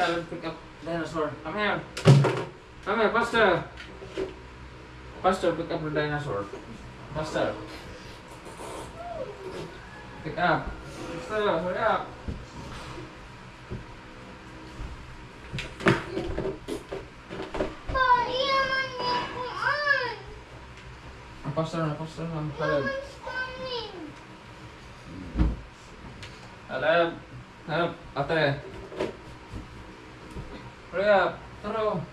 Caleb, pick up dinosaur. Come here. Come here, faster. Faster, pick up the dinosaur. Faster. Pick up. Faster, hurry up. Faster na, Caleb. Caleb, help, ate. Hurry up, taro.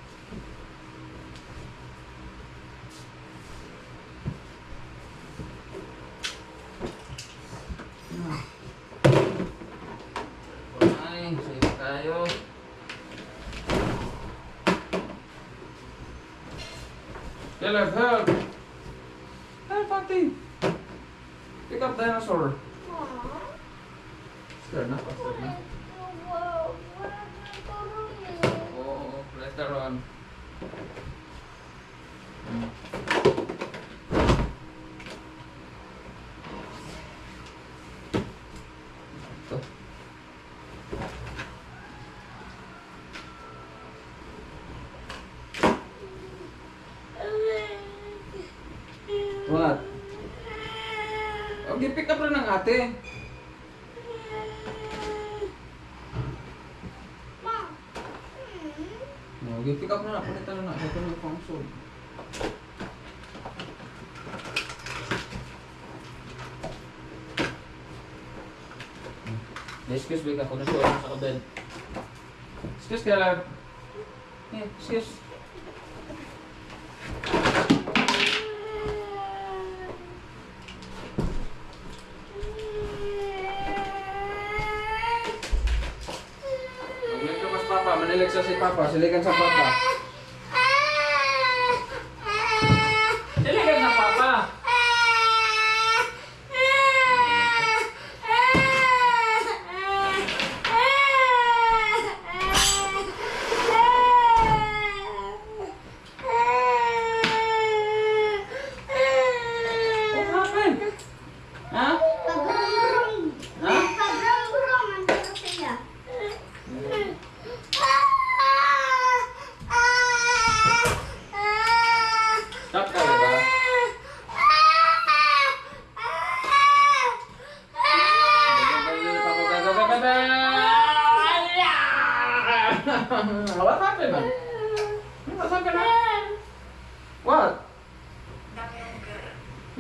Ay, sayo tayo. Caleb, help. Help, ate. Pick up dinosaur. Faster na, faster na. Oh, later on. Ito. What? Okay, pick up na ng ate. Okay, pick up na. Palitan na. Ito na yung console. Excuse me, ako na siya sa kabel. Excuse ka lang. Excuse. Papa, manilig sa si Papa. Siligan sa Papa. Siligan sa Papa. What happened? Huh? Stop ka ba? What happened, man? What happened? What?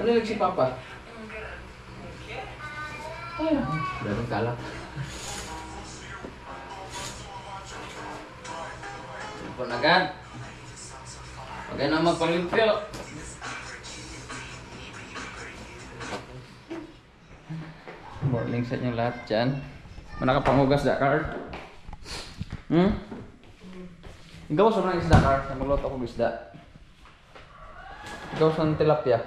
Manilig si Papa. Dagang kalak. Ipon agad. Huwag na magpalimpyo. Morning sa inyo lahat dyan. Manakapangugas da, Carl? Ikaw sa mga isda, Carl. Magluto ko isda. Ikaw sa tilapia.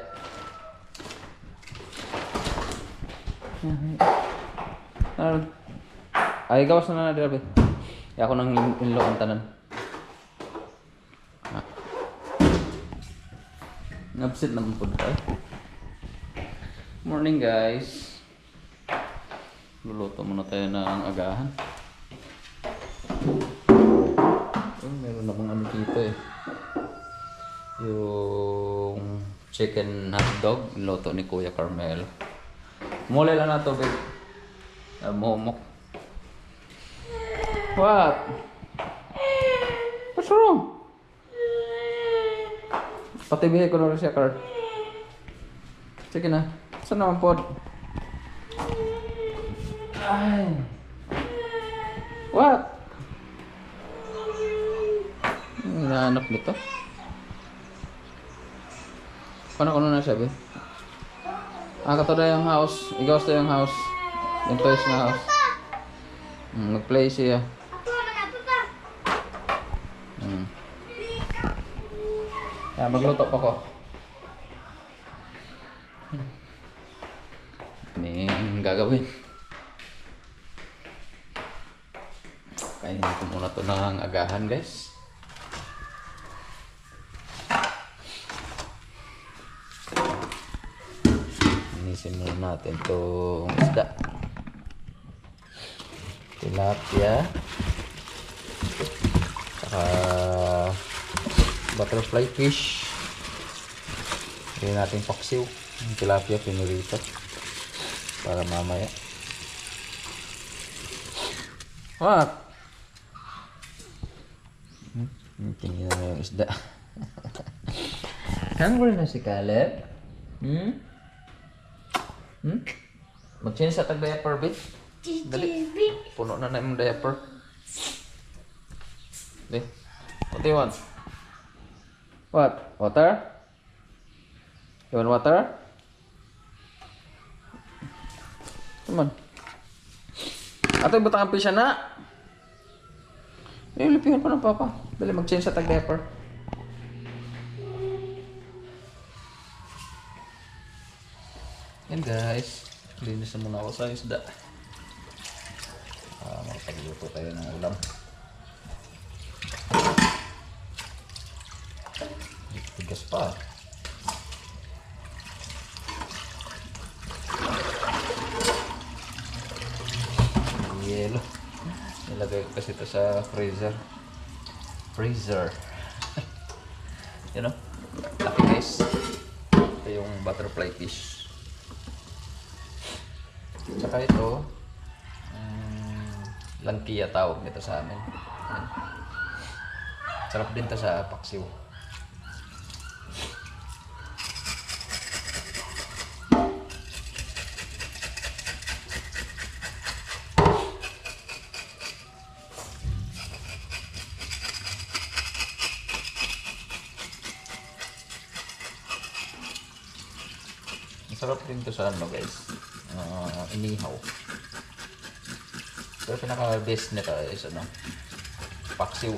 Ay, ikaw sa na tilapia. Ako nang inlo ang tanan. Nabsit naman po tayo. Morning guys. Luluto muna tayo ng agahan. Meron na mga ano dito eh. Yung chicken hotdog. Luto ni Kuya Carmel. Muli lang na ito babe. Momok. What? What's wrong? Patibihin ko na rin siya, Carl. Sige na. Saan naman po? Ay. What? Hinahanap nito. Paano ko na sabi? Kato na yung house. Igawas na yung house. Yung toys na house. Nag-play siya. Magluto pa ko. Ini ang gagawin. Kainin ko muna ito ng agahan guys. Inisin muna natin itong isda. Tilapia. Butterfly fish. Hindi natin paksiw. Yung tilapia pinirito. Para mamaya. What? Tingnan na yung isda. Hungry na si Caleb? Mag-change sa tag-diaper, babe? Dali. Puno na yung diaper. Dali. What do you want? What? Water? You want water? Come on. Ato ibutang ang pisya na. Lipingan pa ng papa. Dali, mag-change sa tag-diaper. Yan guys. Linis na muna ako sa isda. Makapagluto tayo ng ulam. Tigas pa. Yelo. Nilagay ko kasi ito sa freezer. You know? Laki guys. Ito yung butterfly fish. Tsaka ito, langkia tawag nito sa amin. Ayan. Sarap din ito sa paksiw. Sarap din ito sa ano guys, inihaw. Pero pinaka-best nito is ano, paksiw.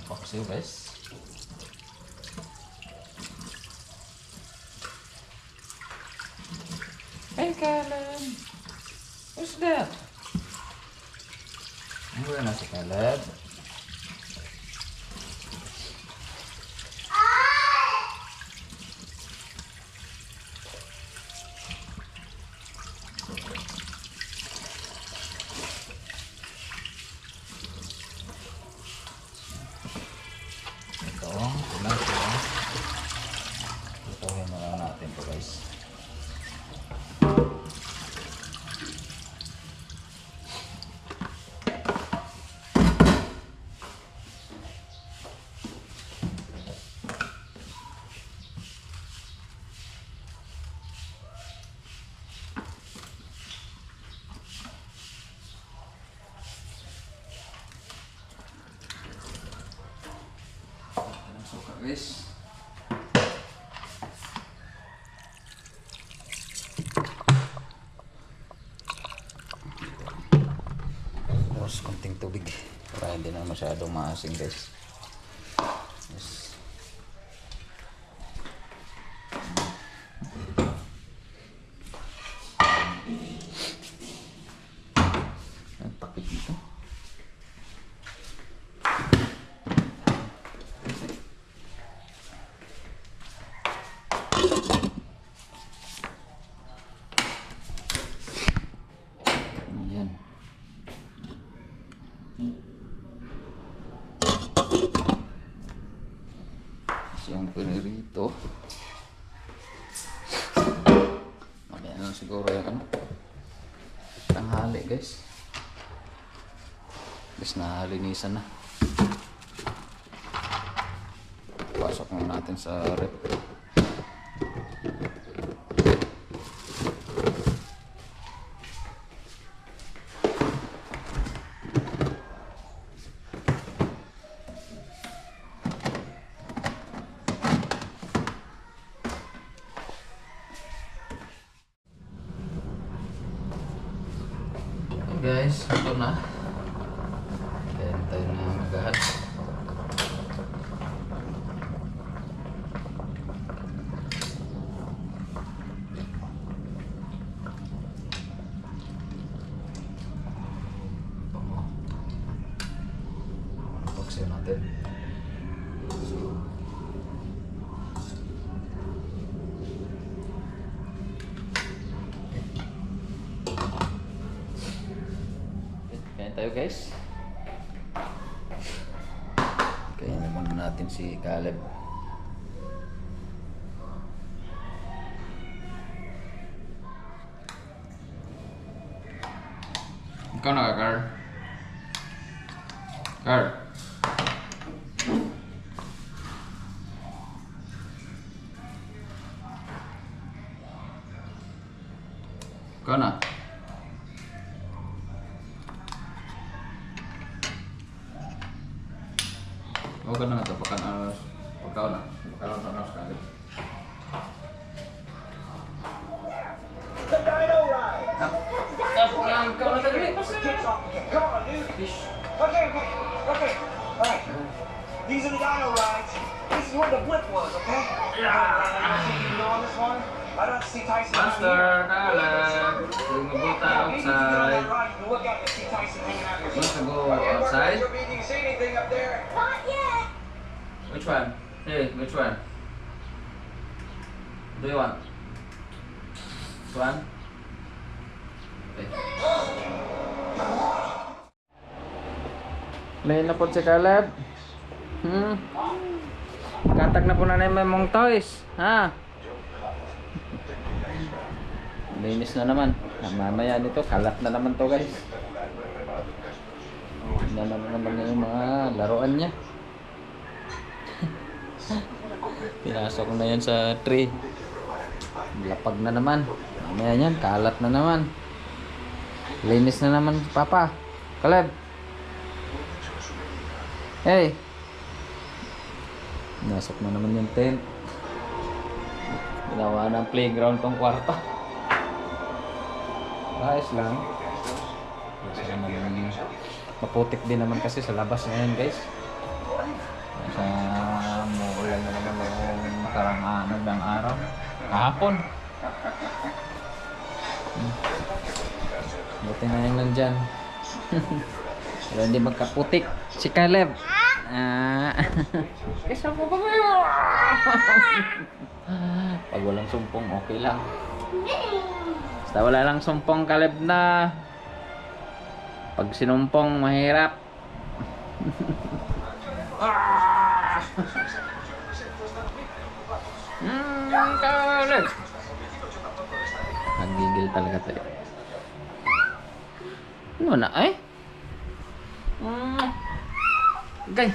Paksiw guys. Hey Caleb, who's that? Mura na si Caleb. Lutuhin na lang natin ito guys. Suka guys. Tapos konting tubig para hindi na masyadong maasim guys. Yes. Takip dito. Mamaya na lang siguro yung ano. Tanghali guys. Guys, nalinisan na. Pasok muna natin sa rep. Guys, ito na. Ayan tayo na magahan. Buksan natin. Kaya tayo guys. Kaya naman natin si Caleb. Ikaw na ka, Car? Car? Ikaw na? Huwag ka na nga ito, pagkaon na Caleb. The Dino Ride! Tapos lang, ikaw na tayo. Come on, dude! Okay. Alright. These are the Dino Rides. This is where the blip was, okay? You know on this one? I don't see Tyson out Master, here. Caleb. Lumabuta Maybe if you get on outside. that ride, you can look out and see Tyson hanging out here. Want to go Okay, outside? Mr. B, do you see anything up there? Not yet. Which one? Hey, which one? What do you want? This one? Okay. Lain na po si Caleb. Katag na po na naman mong toys. Ha? Linis na naman. Mamaya nito, kalat na naman to guys. Na naman yung mga laruan niya. Pinasok ko na yan sa tree. Lapag na naman. Mamaya yan, kalat na naman. Linis na naman Papa. Caleb. Hey. Nasok na naman yung tent. Ginawa ng playground tong kwarto. Ayos lang. Kasi naman, maputik din naman kasi sa labas ngayon guys. Sa muulan na naman yung nakarang ng araw. Kahapon. Buti na yung nandyan. Pero hindi magkaputik. Si Caleb. Isa po ba kayo? Pag walang sumpong, okay lang. Basta wala lang sumpong, Caleb na. Pag sinumpong, mahirap. Caleb. Nagigil talaga tayo. Ano na ay? Okay.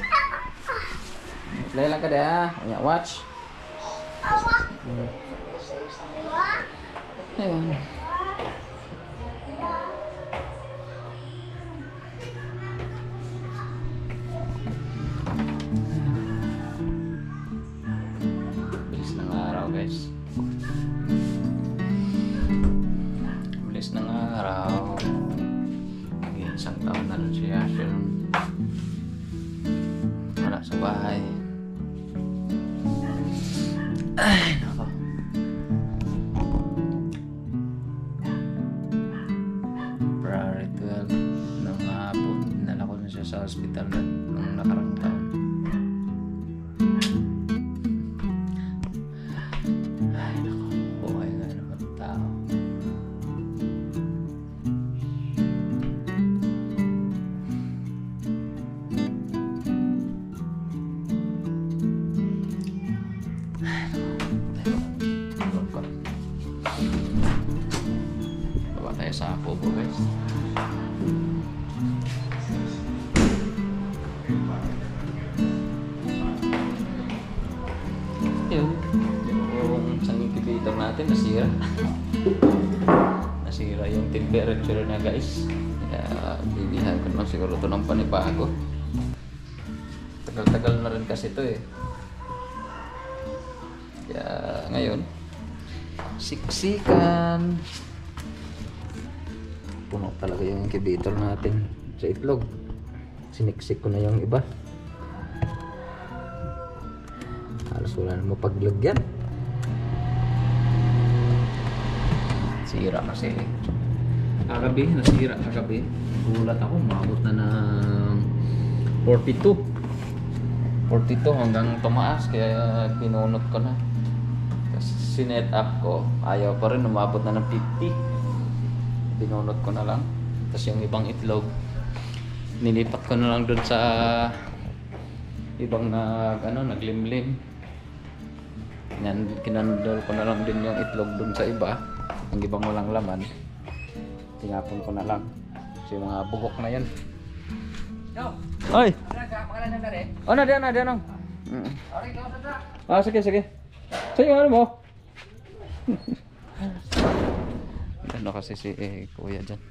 Play lang ka dah. Watch. Ayun. Bilis ng araw guys. Bilis ng araw. Isang taon na rin si Asher. Wala sa bahay. Ay, nako. February 12 ng hapon. Dinala ko na siya sa hospital nung nakarang taon. Ay, nako. Buhay nga naman tao. natin nasira. Nasira yung temperature na guys. Kaya bibihan ko naman siguro ito ng panibago. Tagal-tagal na rin kasi ito eh. Kaya ngayon, siksikan. Puno talaga yung incubator natin sa itlog. Siniksik ko na yung iba. Halos wala na mapaglagyan. Sira kasi. Kagabi, nasira kagabi. Gulat ako, umabot na ng 42 hanggang tumaas. Kaya pinunot ko na. Tapos sinet up ko, ayaw pa rin, umabot na ng 50. Pinunot ko na lang. Tapos yung ibang itlog, nilipat ko na lang dun sa ibang naglimlim. Kinandal ko na lang din yung itlog dun sa iba. Ang ibang walang laman, tinapon ko na lang. Kasi mga bugok na yan. Ay! Oh, na diyan. Sige. Sa'yo ano mo? Ano kasi si kuya dyan,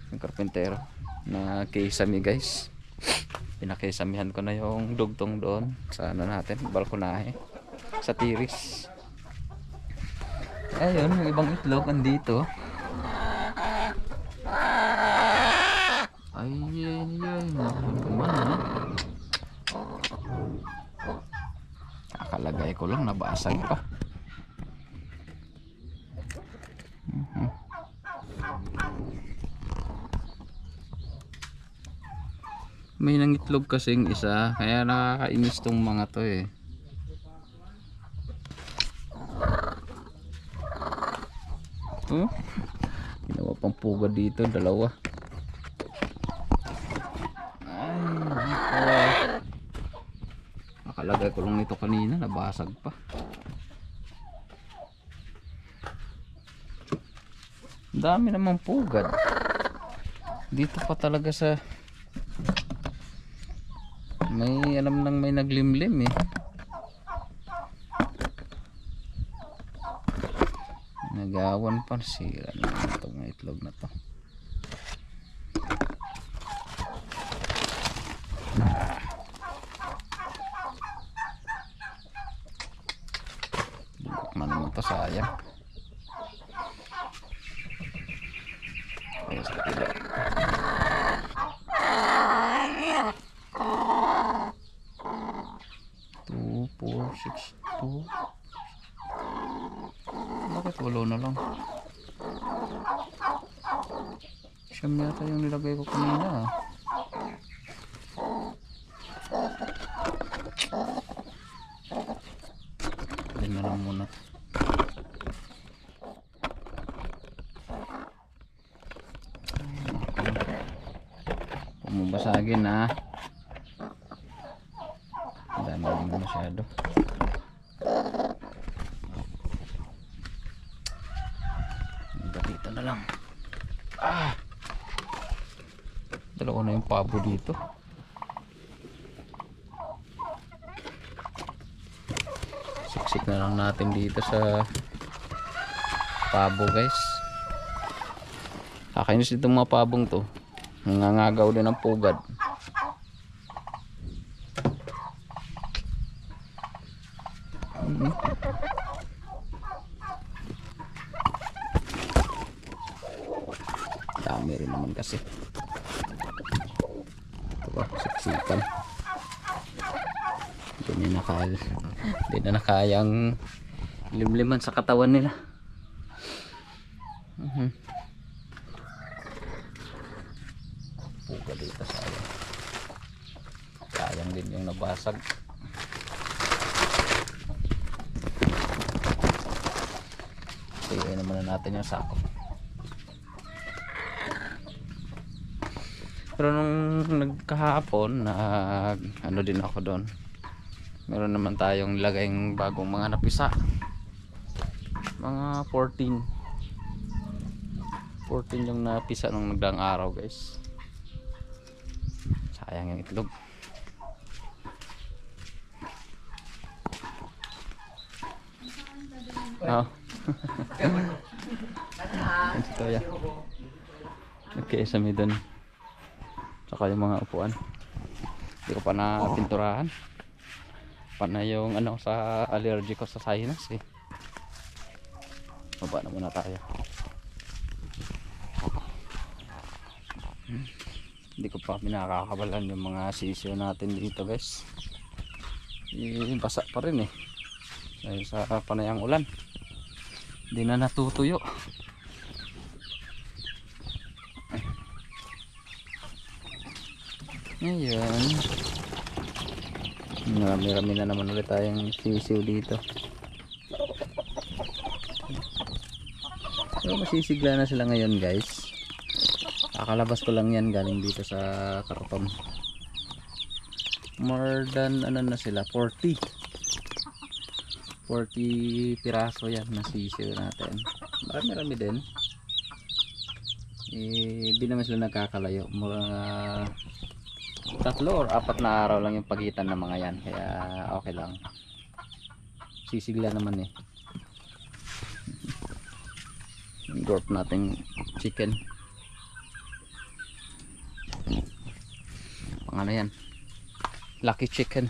yung karpentero na kisame guys. Pinakisamihan ko na yung dugtong doon sa natin, balkonahe, sa tiris. Ayun, yung ibang itlog andito. Ay, kumana. Nakalagay ko lang, nabasag pa. May nangitlog kasing isa, kaya nakakainis tong mga to eh. Ginawa pang puga dito, dalawa. Ay, nakalagay ko lang nito kanina, nabasag pa. Dami namang pugad. Dito pa talaga sa may alam nang may naglimlim eh. Nagawan pa, sira na itong itlog na to. Bugok man naman to, sayang. Ayos ka pila. 2, 4, 6, 2. Bakit walo na lang? Siyam yata yung nilagay ko kanina. Yan na lang muna. Pumabasagin na. Dami naman masyado. Dito na lang. Dalawa na yung pabo dito. Siksik na lang natin dito sa pabo guys. Kakainis itong mga pabong to. Nangangagaw din ng pugad. Dami rin naman kasi. Ito ba, siksikan. Hindi na nakayang limliman sa katawan nila. Puga dito, sayang. Sayang din yung nabasag. Sige naman na natin yung sako. Pero nung nagkahapon, ano din ako doon. Meron naman tayong nilagayng bagong mga napisa. Mga 14 yung napisa nung nagdaang araw guys. Sayang yung itlog. Ito ya. Okay, sa may dun. Saka yung mga upuan. Hindi ko pa na pinturahan. Pa na yung ano sa allergy ko sa sinus eh. Baba na muna tayo. Hindi ko pa pinakakabalan yung mga sisiyo natin dito guys. Basa pa rin eh. Dahil sa panayang ulan. Hindi na natutuyo. Ayan. Marami-rami na naman ulit tayong sisiyo dito. So masisigla na sila ngayon guys. Kakalabas ko lang yan galing dito sa karton. More than ano na sila 40 piraso yan na sisiyo natin. Marami din. Hindi naman sila nagkakalayo. Mga 3 or 4 na araw lang yung pagitan ng mga yan, kaya okay lang. Sisigla naman eh. Gorp nating chicken. Pang ano yan, lucky chicken.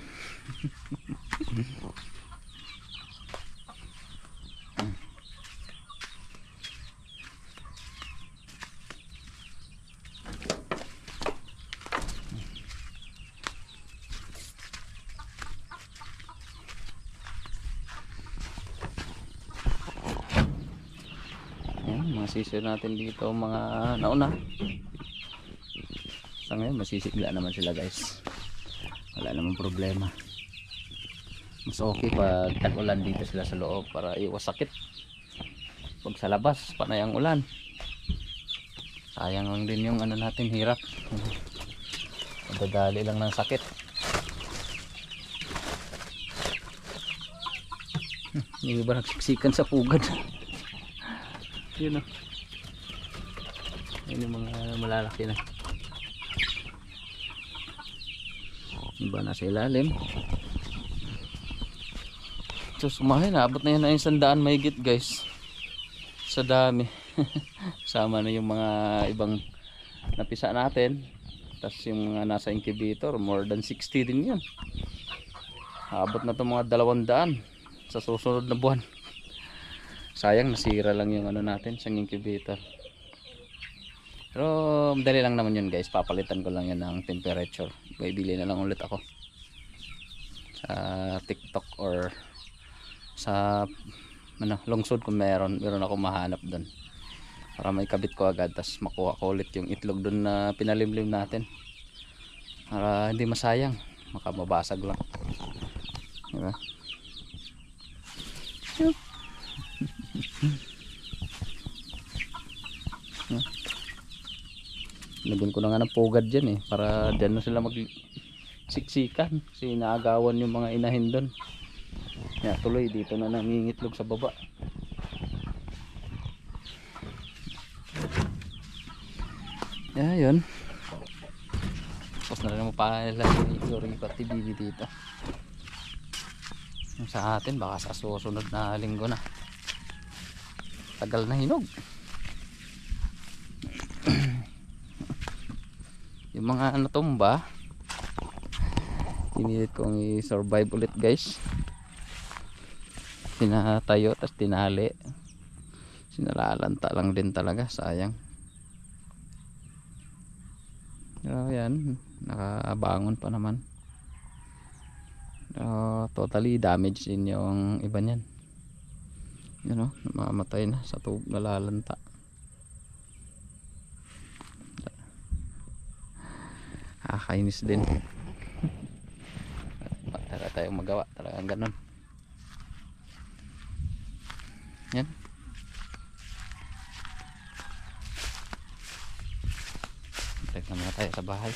Mga sisiyo natin dito, mga nauna. Sa ngayon masisigla naman sila guys, wala namang problema. Mas okay pag tag-ulan dito sila sa loob para iwas sakit. Pag sa labas panay ang ulan, sayang lang din yung ano natin, hirap. Madadali lang ng sakit. Yung iba nagsiksikan sa pugad. Yun o, yun yung mga malalaki na. Iba na sa ilalim. So sumahin, abot na yan na yung 100 mahigit guys. Sa dami. Sama na yung mga ibang napisa natin. Tapos yung mga nasa incubator, more than 60 din yan. Abot na itong mga 200 sa susunod na buwan. Sayang nasira lang yung ano natin sa incubator. Pero madali lang naman yun guys, papalitan ko lang yan ng temperature. Bibili na lang ulit ako sa TikTok or sa ano, lungsod kung meron ako mahanap doon para may kabit ko agad, tas makuha ko ulit yung itlog doon na pinalimlim natin para hindi masayang, makamabasag lang, diba? Lagyan ko na nga ng pugad dyan eh, para dyan na sila magsiksikan kasi naagawan yung mga inahin doon. Ya, tuloy dito na nangingitlog sa baba. Ya, yun. Tapos na rin mo pa nila yung pati bibi dito. Yung sa atin baka sa susunod na linggo na. Tagal na hinog. Yung mga natumba, pinilit kong i-survive ulit guys. Sinatayo tas tinali, sinalalanta lang din talaga, sayang. Pero yan, nakabangon pa naman. Totally damaged din yung iba niyan. Yun o, namamatay na sa tubig, nalalanta. Kainis din. Wala tayong magawa, talagang ganun. Yan. Balik na muna tayo sa bahay.